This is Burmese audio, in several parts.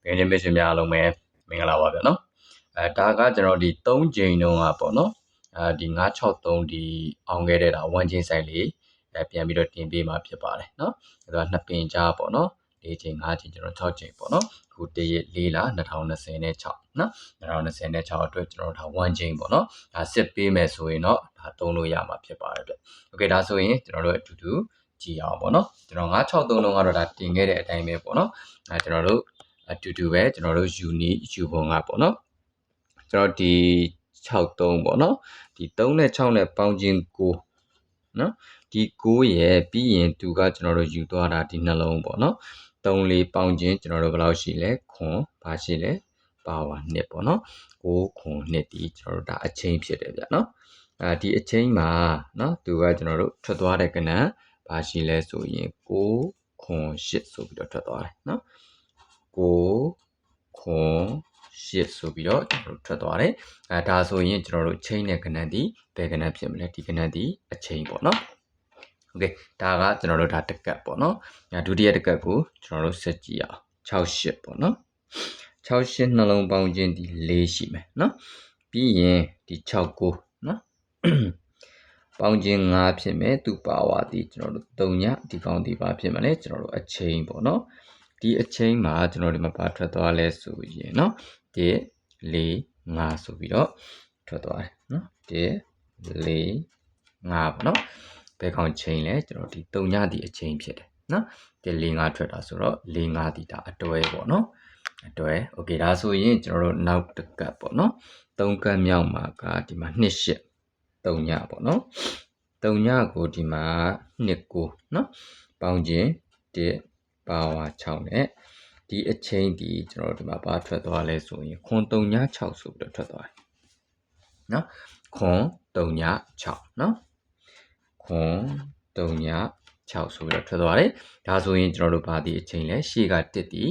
ငယ်ချင်းမိတ်ဆွေများအားလုံးပဲမင်္ဂလာပါဗျာနော်ဒါကကျွန်တော်ဒီ3ချိန်တုန်းကပေါ့နော်ဒီ963ဒီအောင်ခဲ့တဲ့ဒါ1ချိန်ဆိုင်လေးပြန်ပြီးတော့တင်ပေးမှာဖြစ်ပါတယ်နော်အဲ့တော့နှစ်ပင်ကြားပေါ့နော်4ချိန်5ချိန်ကျွန်တော်6ချိန်ပေါ့နော်ခုတရက်4လ2026နော်2026အတွက်ကျွန်တော်ဒါ1ချိန်ပေါ့နော်ဒါစစ်ပေးမယ်ဆိုရင်တော့ဒါသုံးလို့ရမှာဖြစ်ပါတယ်ဗျโอเคဒါဆိုရင်ကျွန်တော်တို့အတူတူကြည့်အောင်ပေါ့နော်ကျွန်တော်963လုံးကတော့ဒါတင်ခဲ့တဲ့အတိုင်းပဲပေါ့နော်ကျွန်တော်တို့အတူတူပဲကျွန်တော်တို့ယူပုံကပေါ့နော်ကျွန်တော်ဒီ63ပေါ့နော်ဒီ3နဲ့6နဲ့ပေါင်းခြင်း9နော်ဒီ9ရဲ့ပြီးရင်သူကကျွန်တော်တို့ယူသွားတာဒီနှလုံးပေါ့နော်3 4ပေါင်းခြင်းကျွန်တော်တို့ဘယ်လောက်ရှိလဲခွန်ဘာရှိလဲပါဝါ2ပေါ့နော်9ခွန်2ဒီကျွန်တော်တို့ဒါအချင်းဖြစ်တယ်ဗျနော်ဒီအချင်းမှာနော်သူကကျွန်တော်တို့ထွက်သွားတဲ့ကဏ္ဍဘာရှိလဲဆိုရင်9ခွန်8ဆိုပြီးတော့ထွက်သွားတယ်နော်9ခွန်8ဆိုပြီးတော့ကျွန်တော်တို့ထွက်သွားတယ်ဒါဆိုရင်ကျွန်တော်တို့ချိန်တဲ့ကဏ္ဍဒီဘယ်ကဏ္ဍဖြစ်မလဲဒီကဏ္ဍဒီအချိန်ပေါ့နော်โอเคဒါကကျွန်တော်တို့ဒါတစ်ကပ်ပေါ့နော်ဒုတိယတစ်ကပ်ကိုကျွန်တော်တို့ဆက်ကြည့်အောင်68ပေါ့နော်68နှလုံးပေါင်းခြင်းဒီ4ရှိမယ်နော်ပြီးရင်ဒီ69နော်ပေါင်းခြင်း5ဖြစ်မယ်သူပါဝါဒီကျွန်တော်တို့3ညဒီကောင်းဒီပါဖြစ်မယ်လေကျွန်တော်တို့အချိန်ပေါ့နော်ဒီအချိန်မှာကျွန်တော်ဒီမှာပါထွက်သွားလဲဆိုရင်เนาะ1 4 5ဆိုပြီးတော့ထွက်သွားတယ်เนาะ1 4 5ပေါ့เนาะဘယ်ကောင်ချိန်လဲကျွန်တော်ဒီ3ညဒီအချိန်ဖြစ်တယ်เนาะ1 4 5ထွက်တာဆိုတော့4 5ဒီဒါအတွဲပေါ့เนาะအတွဲโอเคဒါဆိုရင်ကျွန်တော်တို့နောက်တစ်ကပ်ပေါ့เนาะ3ကပ်မြောက်မှာကဒီမှာ2 8 3ညပေါ့เนาะ3ညကိုဒီမှာ2 9เนาะပေါင်းခြင်း1ပါဝါ6နဲ့ဒီအချင်းဒီကျွန်တော်တို့ဒီမှာဘာထွက်သွားလဲဆိုရင်ခွန်3ည6ဆိုပြီးတော့ထွက်သွားတယ်နော်ခွန်3ည6နော်ခွန်3ည6ဆိုပြီးတော့ထွက်သွားတယ်ဒါဆိုရင်ကျွန်တော်တို့ဘာဒီအချင်းလဲရှေ့က1ဒီ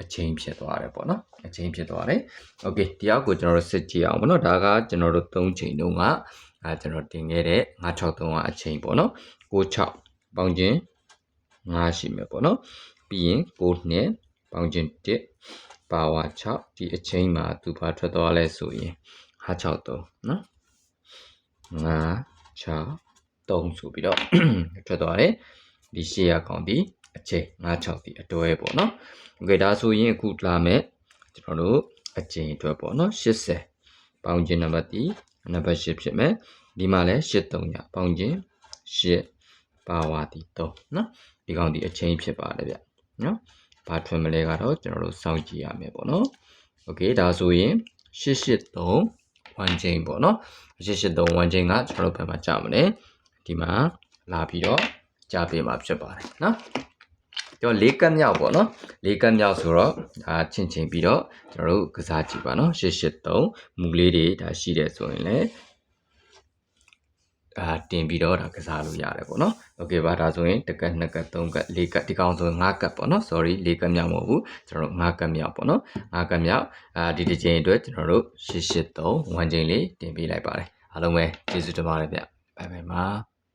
အချင်းဖြစ်သွားတယ်ပေါ့နော်အချင်းဖြစ်သွားတယ်โอเคဒီအောက်ကိုကျွန်တော်တို့စစ်ကြည့်အောင်ပေါ့နော်ဒါကကျွန်တော်တို့3ချိန်တုန်းကကျွန်တော်တင်ခဲ့တဲ့963ကအချင်းပေါ့နော်96ပေါင်းခြင်း5ရှိမယ်ပေါ့နော်ပြီးရင်9နဲ့ပေါင်းခြင်း1ပါဝါ6ဒီအချင်းမှာသူဘာထွက်သွားလဲဆိုရင်563နော်563ဆိုပြီးတော့ထွက်သွားတယ်ဒီရှေ့ရကောင်ဒီအချင်း56ဒီအတွဲပေါ့နော်โอเคဒါဆိုရင်အခုလာမယ်ကျွန်တော်တို့အချင်းအတွက်ပေါ့နော်80ပေါင်းခြင်းနံပါတ်ဒီနံပါတ်8ဖြစ်မယ်ဒီမှာလဲ83ညပေါင်းခြင်း8ပါဝါဒီ3နော်ဒီကောင်ဒီအချင်းဖြစ်ပါတယ်ဗျနော်ဘာထွင်မလဲကတော့ကျွန်တော်တို့စောင့်ကြည့်ရမယ်ပေါ့နော်โอเคဒါဆိုရင်883 1ချိန်ပေါ့နော်883 1ချိန်ကကျွန်တော်တို့ဘယ်မှာကြာမလဲဒီမှာလာပြီးတော့ကြာပေးမှာဖြစ်ပါတယ်နော်ကျွန်တော်၄ကပ်မြောက်ပေါ့နော်၄ကပ်မြောက်ဆိုတော့ဒါချင်းပြီးတော့ကျွန်တော်တို့ကစားကြည့်ပါနော်883မူလေးတွေဒါရှိတယ်ဆိုရင်လည်းတင်ပြီးတော့ဒါကစားလို့ရတယ်ပေါ့နော်โอเคပါဒါဆိုရင်1ကပ်2ကပ်3ကပ်4ကပ်ဒီကောင်ဆိုရင်5ကပ်ပေါ့နော် sorry 4ကပ်မြောက်မဟုတ်ဘူးကျွန်တော်တို့5ကပ်မြောက်ပေါ့နော်5ကပ်မြောက်ဒီတစ်ချိန်အတွက်ကျွန်တော်တို့883 1ချိန်လေးတင်ပေးလိုက်ပါတယ်အားလုံးပဲကျေးဇူးတင်ပါတယ်ဗျဘိုင်ဘိုင်ပါ